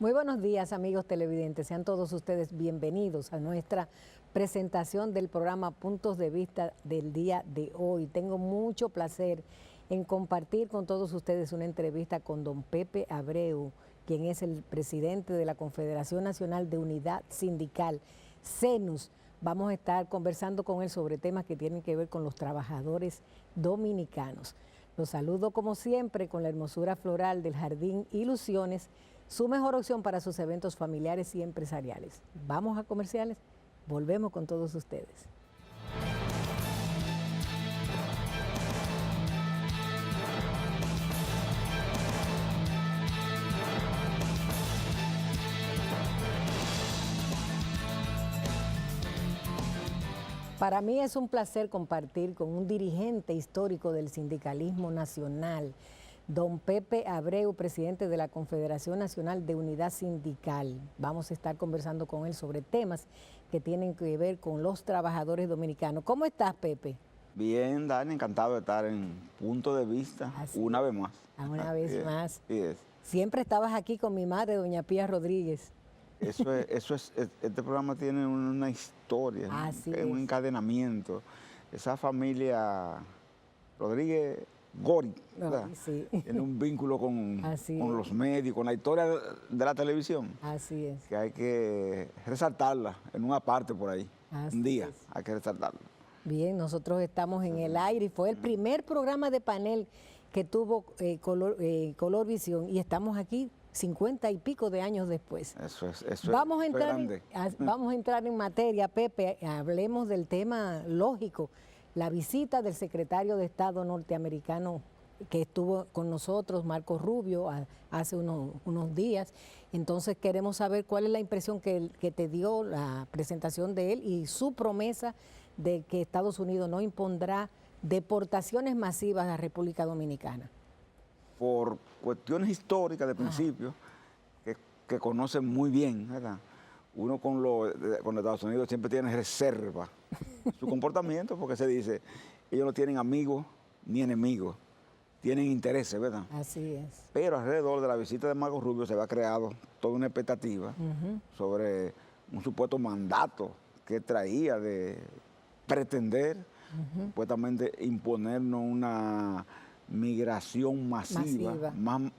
Muy buenos días, amigos televidentes. Sean todos ustedes bienvenidos a nuestra presentación del programa Puntos de Vista del día de hoy. Tengo mucho placer en compartir con todos ustedes una entrevista con don Pepe Abreu, quien es el presidente de la Confederación Nacional de Unidad Sindical, CENUS. Vamos a estar conversando con él sobre temas que tienen que ver con los trabajadores dominicanos. Los saludo como siempre con la hermosura floral del Jardín Ilusiones, su mejor opción para sus eventos familiares y empresariales. Vamos a comerciales, volvemos con todos ustedes. Para mí es un placer compartir con un dirigente histórico del sindicalismo nacional, don Pepe Abreu, presidente de la Confederación Nacional de Unidad Sindical. Vamos a estar conversando con él sobre temas que tienen que ver con los trabajadores dominicanos. ¿Cómo estás, Pepe? Bien, Dani, encantado de estar en Punto de Vista una vez más. Una vez más. Yes. Siempre estabas aquí con mi madre, doña Pía Rodríguez. Este programa tiene una historia, un encadenamiento. Esa familia Rodríguez Gori, sí, tiene un vínculo con los medios, con la historia de la televisión. Así es. Que hay que resaltarla en una parte por ahí. Un día hay que resaltarla. Bien, nosotros estamos en el aire y fue el primer programa de panel que tuvo Color Visión y estamos aquí 50 y pico de años después. Vamos a entrar en materia, Pepe. Hablemos del tema lógico, la visita del secretario de Estado norteamericano que estuvo con nosotros, Marco Rubio, hace unos días. Entonces queremos saber cuál es la impresión que te dio la presentación de él y su promesa de que Estados Unidos no impondrá deportaciones masivas a la República Dominicana. Por cuestiones históricas de principio, que conocen muy bien, ¿verdad? Uno con Estados Unidos siempre tiene reserva su comportamiento, porque se dice, ellos no tienen amigos ni enemigos, tienen intereses, ¿verdad? Así es. Pero alrededor de la visita de Marco Rubio se había creado toda una expectativa sobre un supuesto mandato que traía de pretender, supuestamente, imponernos una migración masiva.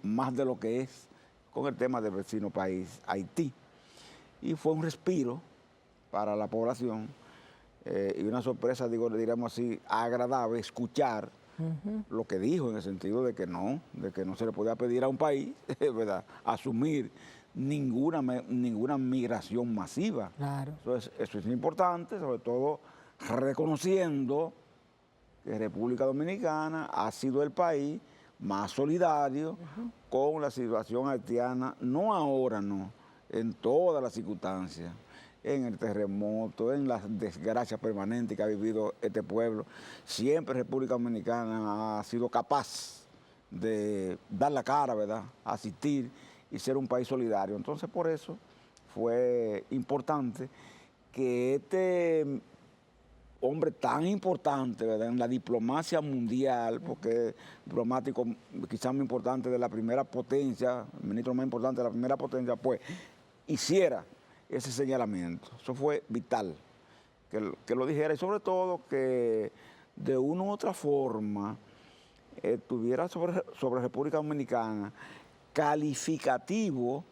Más de lo que es con el tema del vecino país, Haití. Y fue un respiro para la población y una sorpresa, diríamos así, agradable escuchar lo que dijo, en el sentido de que no se le podía pedir a un país, ¿verdad?, asumir ninguna migración masiva. Claro. Eso es importante, sobre todo reconociendo que República Dominicana ha sido el país más solidario con la situación haitiana, no ahora, en todas las circunstancias, en el terremoto, en las desgracias permanentes que ha vivido este pueblo. Siempre República Dominicana ha sido capaz de dar la cara, ¿verdad?, asistir y ser un país solidario. Entonces, por eso fue importante que este hombre tan importante, ¿verdad?, en la diplomacia mundial, porque es diplomático quizás más importante de la primera potencia, el ministro más importante de la primera potencia, pues hiciera ese señalamiento. Eso fue vital, que lo dijera, y sobre todo que de una u otra forma tuviera sobre República Dominicana calificativo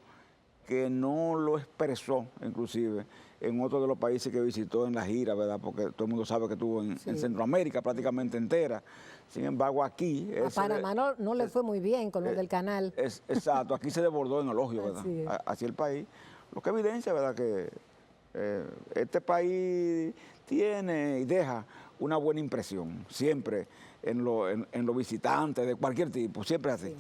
que no lo expresó, inclusive, en otro de los países que visitó en la gira, ¿verdad? Porque todo el mundo sabe que estuvo en Centroamérica prácticamente entera. Sin embargo, aquí... A Panamá no le fue muy bien con lo del canal. Exacto, aquí se desbordó en elogio, ¿verdad?, hacia el país. Lo que evidencia, ¿verdad?, que este país tiene y deja una buena impresión, siempre en los visitantes de cualquier tipo, siempre así. Sí.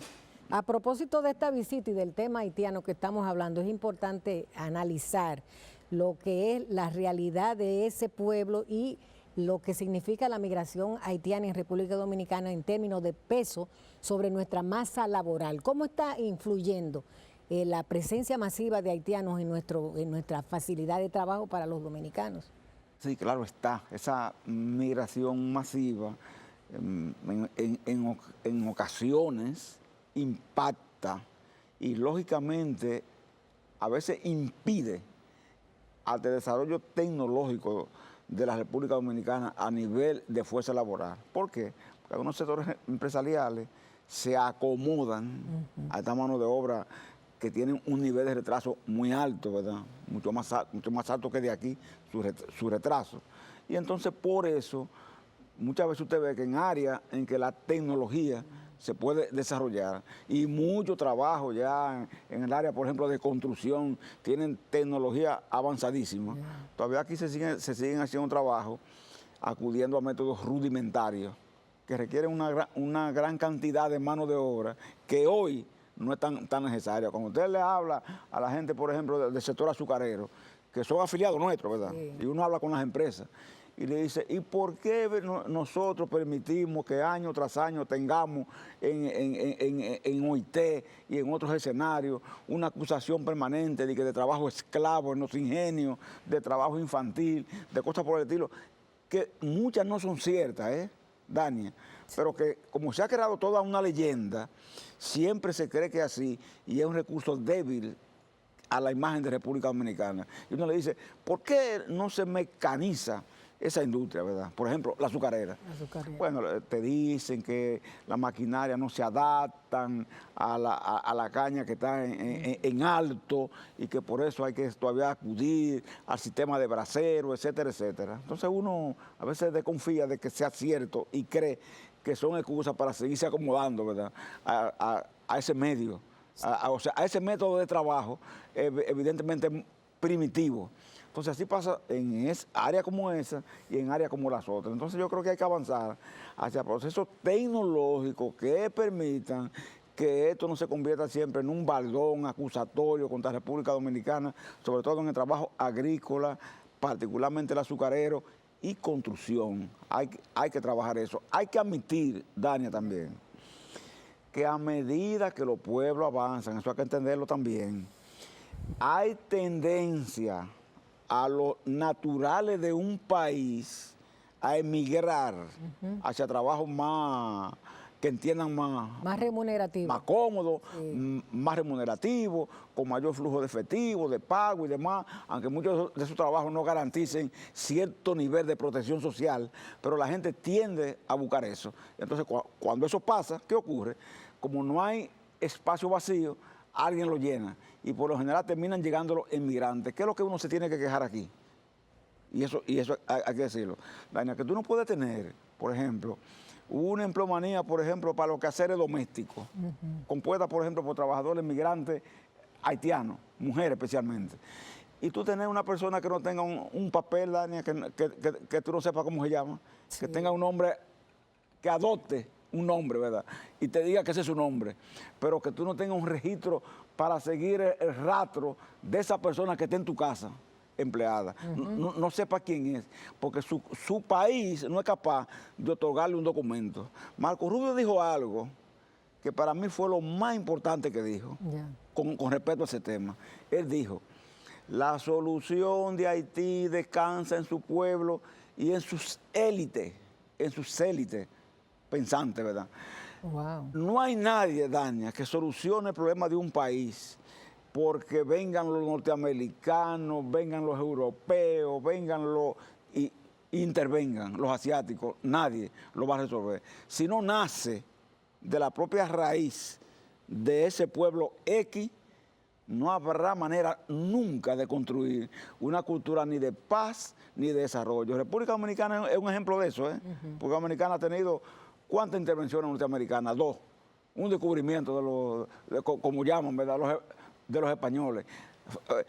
A propósito de esta visita y del tema haitiano que estamos hablando, es importante analizar lo que es la realidad de ese pueblo y lo que significa la migración haitiana en República Dominicana en términos de peso sobre nuestra masa laboral. ¿Cómo está influyendo la presencia masiva de haitianos en nuestra facilidad de trabajo para los dominicanos? Sí, claro está. Esa migración masiva en ocasiones impacta y lógicamente a veces impide al desarrollo tecnológico de la República Dominicana a nivel de fuerza laboral. ¿Por qué? Porque algunos sectores empresariales se acomodan a esta mano de obra que tienen un nivel de retraso muy alto, ¿verdad? Mucho más alto que de aquí su retraso. Y entonces por eso, muchas veces usted ve que en áreas en que la tecnología se puede desarrollar y mucho trabajo ya en el área, por ejemplo, de construcción, tienen tecnología avanzadísima. Todavía aquí se siguen haciendo trabajo acudiendo a métodos rudimentarios que requieren una gran cantidad de mano de obra que hoy no es tan necesaria. Cuando usted le habla a la gente, por ejemplo, del sector azucarero, que son afiliados nuestros, ¿verdad? Sí. Y uno habla con las empresas y le dice, ¿y por qué nosotros permitimos que año tras año tengamos en OIT y en otros escenarios una acusación permanente de trabajo esclavo en los ingenios, de trabajo infantil, de cosas por el estilo, que muchas no son ciertas, Dania, pero que como se ha creado toda una leyenda, siempre se cree que es así y es un recurso débil a la imagen de República Dominicana. Y uno le dice, ¿por qué no se mecaniza esa industria, verdad? Por ejemplo, la azucarera. Bueno, te dicen que las maquinarias no se adaptan a la caña que está en alto y que por eso hay que todavía acudir al sistema de brasero, etcétera, etcétera. Entonces uno a veces desconfía de que sea cierto y cree que son excusas para seguirse acomodando, ¿verdad? A ese medio, o sea, a ese método de trabajo, evidentemente primitivo. Entonces así pasa en áreas como esa y en áreas como las otras. Entonces yo creo que hay que avanzar hacia procesos tecnológicos que permitan que esto no se convierta siempre en un baldón acusatorio contra la República Dominicana, sobre todo en el trabajo agrícola, particularmente el azucarero y construcción. Hay que trabajar eso. Hay que admitir, Dania, también, que a medida que los pueblos avanzan, eso hay que entenderlo también, hay tendencia a los naturales de un país a emigrar hacia trabajos más, que entiendan más remunerativo, más cómodo, más remunerativo, con mayor flujo de efectivo, de pago y demás, aunque muchos de esos trabajos no garanticen cierto nivel de protección social, pero la gente tiende a buscar eso. Entonces, cuando eso pasa, ¿qué ocurre? Como no hay espacio vacío, alguien lo llena y por lo general terminan llegando los inmigrantes. ¿Qué es lo que uno se tiene que quejar aquí? Y eso hay que decirlo. Dania, que tú no puedes tener, por ejemplo, una empleomanía, por ejemplo, para los quehaceres domésticos, compuesta, por ejemplo, por trabajadores migrantes haitianos, mujeres especialmente. Y tú tener una persona que no tenga un papel, Dania, que tú no sepas cómo se llama, que tenga un nombre, que adopte un nombre, ¿verdad? Y te diga que ese es su nombre, pero que tú no tengas un registro para seguir el rastro de esa persona que está en tu casa, empleada. No sepa quién es, porque su país no es capaz de otorgarle un documento. Marco Rubio dijo algo que para mí fue lo más importante que dijo, con respecto a ese tema. Él dijo, la solución de Haití descansa en su pueblo y en sus élites, pensantes, ¿verdad? Wow. No hay nadie, Dania, que solucione el problema de un país porque vengan los norteamericanos, vengan los europeos, intervengan los asiáticos, nadie lo va a resolver. Si no nace de la propia raíz de ese pueblo X, no habrá manera nunca de construir una cultura ni de paz ni de desarrollo. República Dominicana es un ejemplo de eso, República Dominicana ha tenido ¿cuántas intervenciones norteamericanas? 2. Un descubrimiento como llaman, ¿verdad? De los españoles.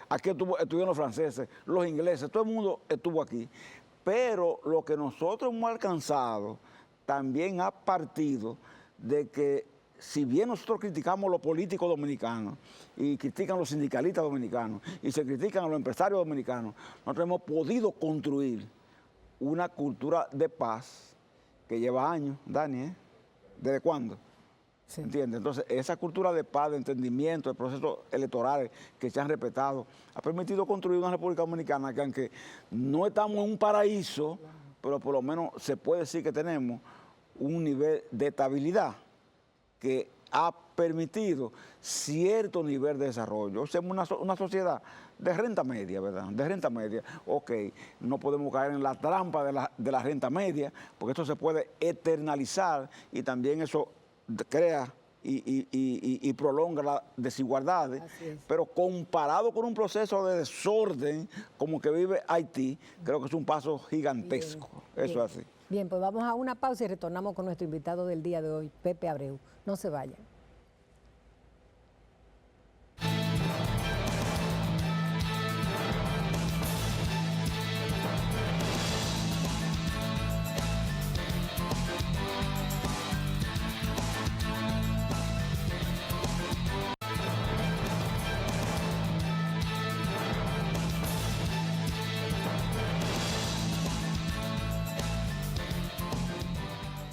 Aquí estuvieron los franceses, los ingleses, todo el mundo estuvo aquí. Pero lo que nosotros hemos alcanzado también ha partido de que, si bien nosotros criticamos a los políticos dominicanos y critican a los sindicalistas dominicanos y se critican a los empresarios dominicanos, nosotros hemos podido construir una cultura de paz que lleva años, Dani, ¿desde cuándo? Sí. ¿Entiendes? Entonces, esa cultura de paz, de entendimiento, de procesos electorales que se han respetado, ha permitido construir una República Dominicana que, aunque no estamos en un paraíso, pero por lo menos se puede decir que tenemos un nivel de estabilidad que ha permitido cierto nivel de desarrollo. Somos una sociedad de renta media, ¿verdad? De renta media. Ok, no podemos caer en la trampa de la renta media, porque esto se puede eternalizar y también eso crea y prolonga las desigualdades, pero comparado con un proceso de desorden como que vive Haití, creo que es un paso gigantesco. Bien, eso bien. es así. Bien, pues vamos a una pausa y retornamos con nuestro invitado del día de hoy, Pepe Abreu. No se vayan.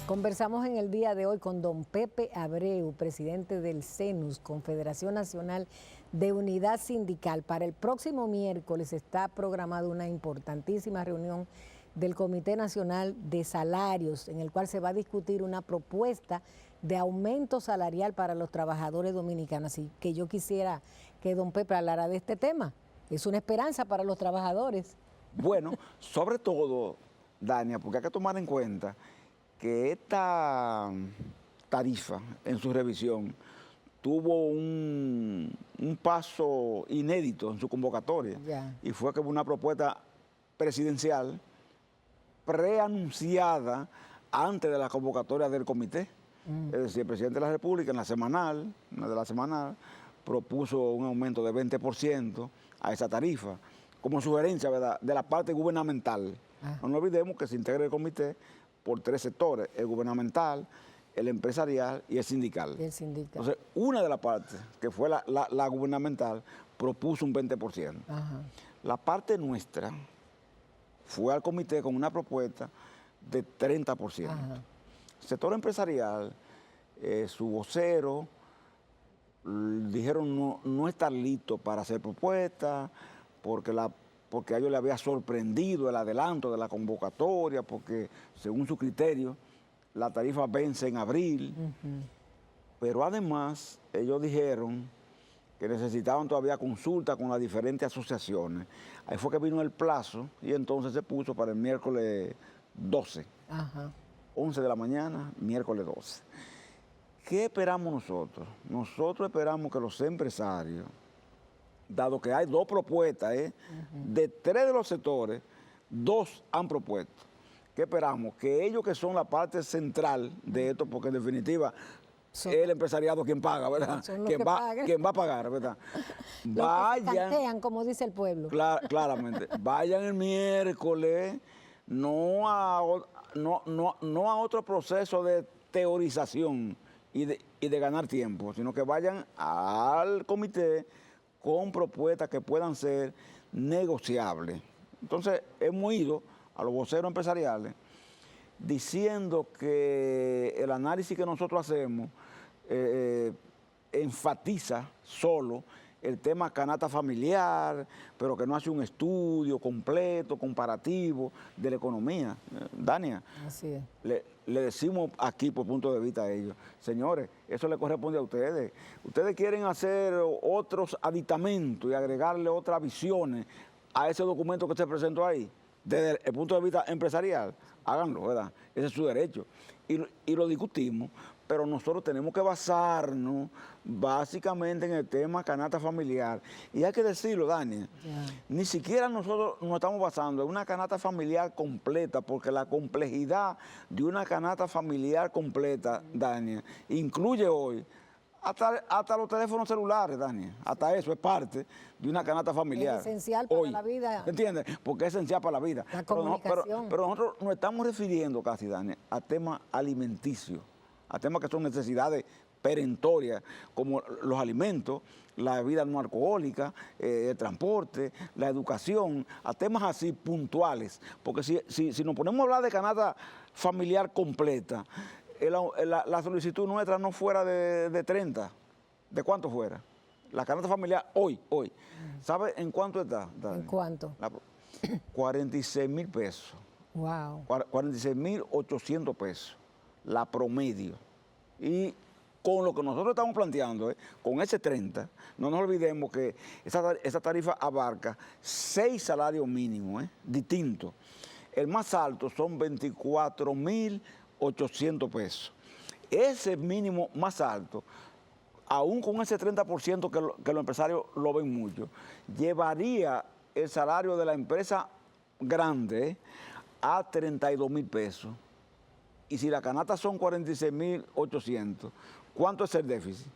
Conversamos en el día de hoy con don Pepe Abreu, presidente del CENUS, Confederación Nacional de Unidad Sindical. Para el próximo miércoles está programada una importantísima reunión del Comité Nacional de Salarios, en el cual se va a discutir una propuesta de aumento salarial para los trabajadores dominicanos. Así que yo quisiera que don Pepe hablara de este tema. Es una esperanza para los trabajadores. Bueno, sobre todo, Dania, porque hay que tomar en cuenta que esta tarifa en su revisión tuvo un paso inédito en su convocatoria, y fue que hubo una propuesta presidencial preanunciada antes de la convocatoria del comité. Es decir, el presidente de la República en la semanal, propuso un aumento de 20% a esa tarifa, como sugerencia, ¿verdad?, de la parte gubernamental. No nos olvidemos que se integra el comité por 3 sectores: el gubernamental, el empresarial y el sindical. Entonces, una de las partes, que fue la gubernamental, propuso un 20%. La parte nuestra fue al comité con una propuesta de 30%. El sector empresarial, su vocero, dijeron no estar listo para hacer propuestas, porque a ellos les había sorprendido el adelanto de la convocatoria, porque según su criterio la tarifa vence en abril. Pero además ellos dijeron que necesitaban todavía consulta con las diferentes asociaciones. Ahí fue que vino el plazo y entonces se puso para el miércoles 12. 11 de la mañana, miércoles 12. ¿Qué esperamos nosotros? Nosotros esperamos que los empresarios, dado que hay 2 propuestas, de 3 de los sectores, 2 han propuesto. ¿Qué esperamos? Que ellos, que son la parte central de esto, porque en definitiva es el empresariado quien paga, ¿verdad? Quien va a pagar, ¿verdad? Vayan, como dice el pueblo. Claramente. Vayan el miércoles, no a otro proceso de teorización y de ganar tiempo, sino que vayan al comité con propuestas que puedan ser negociables. Entonces, hemos ido a los voceros empresariales diciendo que el análisis que nosotros hacemos enfatiza solo el tema canasta familiar, pero que no hace un estudio completo, comparativo de la economía. Dania, así es. Le decimos aquí por punto de vista a ellos: señores, eso le corresponde a ustedes. Ustedes quieren hacer otros aditamentos y agregarle otras visiones a ese documento que se presentó ahí, desde el punto de vista empresarial, háganlo, ¿verdad? Ese es su derecho. Y lo discutimos, pero nosotros tenemos que basarnos básicamente en el tema canasta familiar. Y hay que decirlo, Dani, ni siquiera nosotros nos estamos basando en una canasta familiar completa, porque la complejidad de una canasta familiar completa, Dani, incluye hoy hasta los teléfonos celulares, Dani. Hasta eso es parte de una canasta familiar. Es esencial para la vida. ¿Entiendes? Porque es esencial para la vida. La comunicación. Pero nosotros nos estamos refiriendo casi, Dani, a temas alimenticios, a temas que son necesidades perentorias, como los alimentos, la bebida no alcohólica, el transporte, la educación, a temas así puntuales. Porque si nos ponemos a hablar de canasta familiar completa, la solicitud nuestra no fuera de 30. ¿De cuánto fuera? La canasta familiar hoy. ¿Sabe en cuánto está, Dani? ¿En cuánto? 46,000 pesos. Wow. 46,800 pesos, la promedio. Y con lo que nosotros estamos planteando, con ese 30, no nos olvidemos que esa tarifa abarca 6 salarios mínimos distintos. El más alto son 24.800 pesos. Ese mínimo más alto, aún con ese 30% que los empresarios lo ven mucho, llevaría el salario de la empresa grande a 32.000 pesos. Y si la canasta son 46.800, ¿cuánto es el déficit?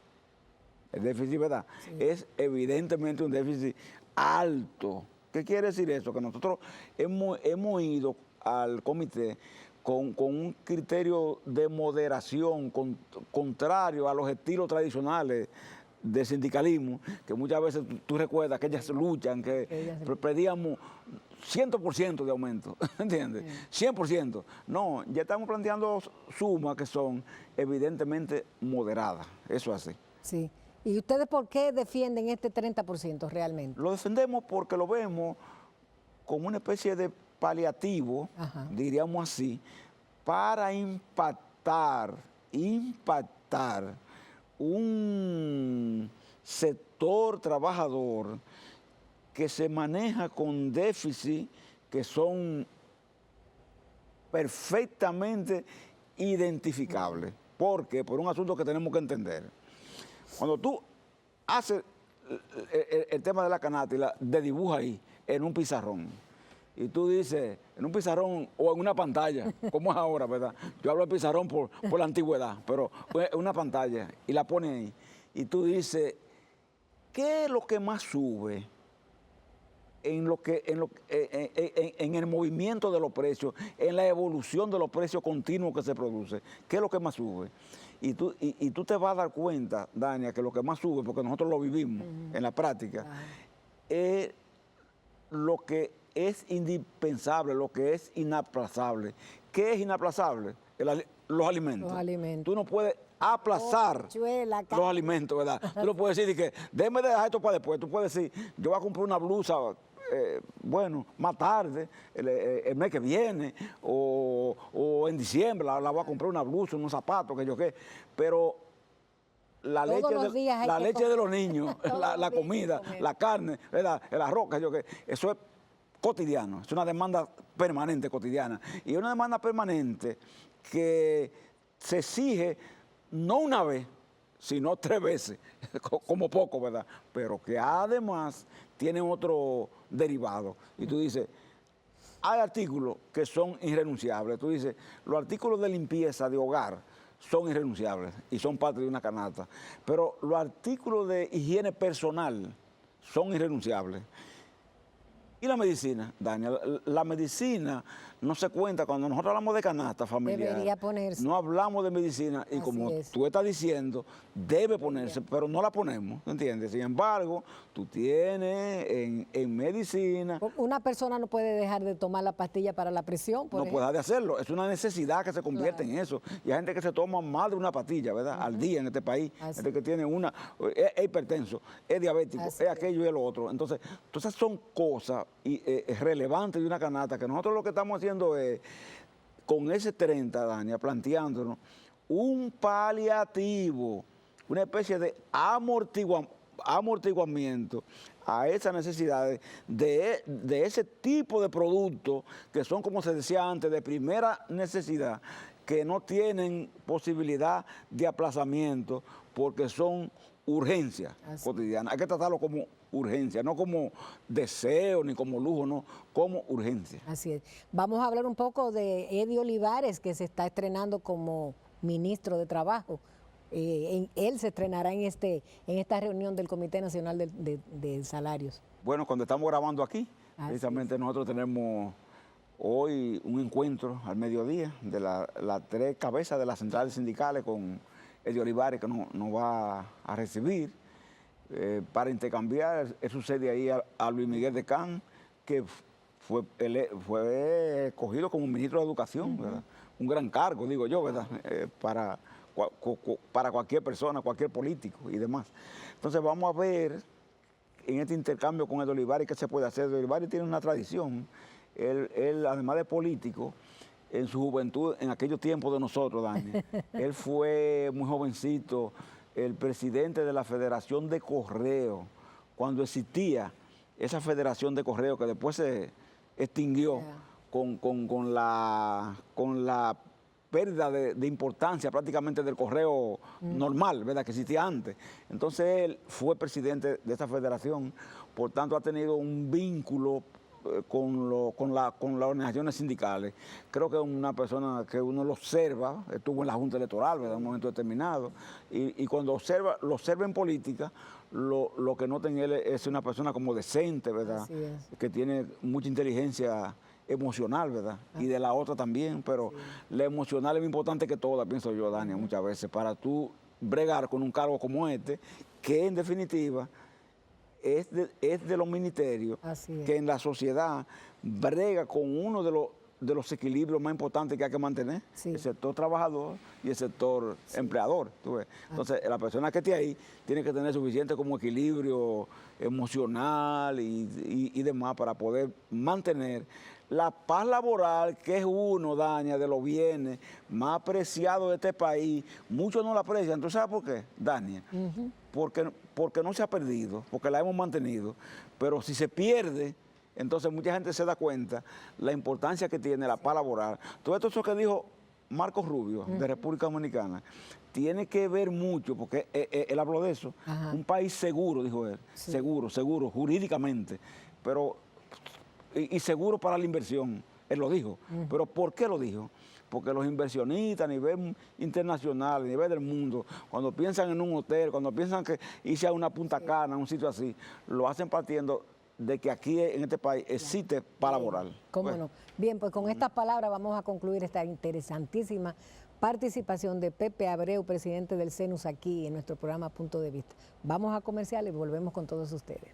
El déficit, ¿verdad? Sí. Es evidentemente un déficit alto. ¿Qué quiere decir eso? Que nosotros hemos ido al comité con un criterio de moderación contrario a los estilos tradicionales de sindicalismo, que muchas veces tú recuerdas que ellas luchan, que pedíamos 100% de aumento, ¿entiendes? 100%. No, ya estamos planteando sumas que son evidentemente moderadas, eso es así. Sí. ¿Y ustedes por qué defienden este 30% realmente? Lo defendemos porque lo vemos como una especie de paliativo, diríamos así, para impactar un sector trabajador que se maneja con déficit que son perfectamente identificables. Porque por un asunto que tenemos que entender. Cuando tú haces el tema de la canasta y la dibujas ahí en un pizarrón, y tú dices, en un pizarrón o en una pantalla, como es ahora, ¿verdad? Yo hablo de pizarrón por la antigüedad, pero en una pantalla, y la pones ahí, y tú dices, ¿qué es lo que más sube en el movimiento de los precios, en la evolución de los precios continuos que se produce? ¿Qué es lo que más sube? Y tú te vas a dar cuenta, Dania, que lo que más sube, porque nosotros lo vivimos en la práctica, es lo que es indispensable, lo que es inaplazable. ¿Qué es inaplazable? Los alimentos. Los alimentos. Tú no puedes aplazar los alimentos, ¿verdad? Tú no puedes decir que déjame dejar esto para después. Tú puedes decir, yo voy a comprar una blusa, más tarde, el mes que viene, o en diciembre la voy a comprar una blusa, unos zapatos, que yo qué. Pero la leche de los niños, la comida, la carne, ¿verdad? El arroz, que yo qué. Eso es cotidiano, es una demanda permanente cotidiana. Y es una demanda permanente que se exige no una vez, sino 3 veces, como poco, ¿verdad? Pero que además tienen otro derivado. Y tú dices, hay artículos que son irrenunciables. Tú dices, los artículos de limpieza de hogar son irrenunciables y son parte de una canasta. Pero los artículos de higiene personal son irrenunciables. ¿Y la medicina, Daniel? La medicina no se cuenta cuando nosotros hablamos de canasta familiar. Debería ponerse. No hablamos de medicina y como tú estás diciendo, debe ponerse, pero no la ponemos, ¿entiendes? Sin embargo, tú tienes en medicina... Una persona no puede dejar de tomar la pastilla para la presión, por ejemplo. Puede dejar de hacerlo, es una necesidad que se convierte en eso. Y hay gente que se toma más de una pastilla, ¿verdad? Al día en este país. Gente que tiene una, es hipertenso, es diabético, es aquello y lo otro. Entonces son cosas relevantes de una canasta que nosotros lo que estamos haciendo es, con ese 30, Dania, planteándonos un paliativo, una especie de amortiguamiento a esas necesidades de ese tipo de productos que son, como se decía antes, de primera necesidad, que no tienen posibilidad de aplazamiento porque son urgencias cotidianas. Hay que tratarlo como urgencia, no como deseo ni como lujo, no, como urgencia. Así es. Vamos a hablar un poco de Eddie Olivares, que se está estrenando como ministro de Trabajo. Él se estrenará en esta reunión del Comité Nacional de Salarios. Bueno, cuando estamos grabando aquí, precisamente nosotros tenemos hoy un encuentro al mediodía de las 3 cabezas de las centrales sindicales con Eddie Olivares, que nos va a recibir para intercambiar. Él sucede ahí a Luis Miguel de Can, que fue escogido como ministro de Educación, ¿verdad? Un gran cargo, digo yo, ¿verdad? Para cualquier persona, cualquier político y demás. Entonces vamos a ver en este intercambio con Eddie Olivares qué se puede hacer. Eddie Olivares tiene una tradición. Él, además de político, en su juventud, en aquellos tiempos de nosotros, Dani. Él fue muy jovencito, el presidente de la Federación de Correo, cuando existía esa Federación de Correo que después se extinguió con la pérdida de importancia prácticamente del correo normal, ¿verdad?, que existía antes. Entonces él fue presidente de esta federación, por tanto ha tenido un vínculo con las organizaciones sindicales. Creo que es una persona que uno lo observa, estuvo en la Junta Electoral, ¿verdad?, en un momento determinado, y cuando lo observa en política, lo que nota en él es una persona como decente, ¿verdad?, que tiene mucha inteligencia emocional, ¿verdad? Y de la otra también, pero la emocional es muy importante que toda, pienso yo, Dania, muchas veces, para tú bregar con un cargo como este, que en definitiva es de los ministerios que en la sociedad brega con uno de los equilibrios más importantes que hay que mantener, el sector trabajador y el sector empleador. ¿Tú ves? Entonces, la persona que esté ahí tiene que tener suficiente como equilibrio emocional y demás para poder mantener la paz laboral, que es uno, Dania, de los bienes más preciados de este país. Muchos no la aprecian. ¿Tú sabes por qué, Dania? Porque no se ha perdido, porque la hemos mantenido. Pero si se pierde, entonces mucha gente se da cuenta la importancia que tiene la paz laboral. Todo esto eso que dijo Marcos Rubio, de República Dominicana, tiene que ver mucho, porque él habló de eso, un país seguro, dijo él, seguro, jurídicamente, pero y seguro para la inversión, él lo dijo. Pero ¿por qué lo dijo? Porque los inversionistas a nivel internacional, a nivel del mundo, cuando piensan en un hotel, cuando piensan que irse a una Punta Cana, un sitio así, lo hacen partiendo de que aquí en este país existe paz laboral. ¿Cómo no? Bien, pues con estas palabras vamos a concluir esta interesantísima participación de Pepe Abreu, presidente del CENUS, aquí en nuestro programa Punto de Vista. Vamos a comerciales y volvemos con todos ustedes.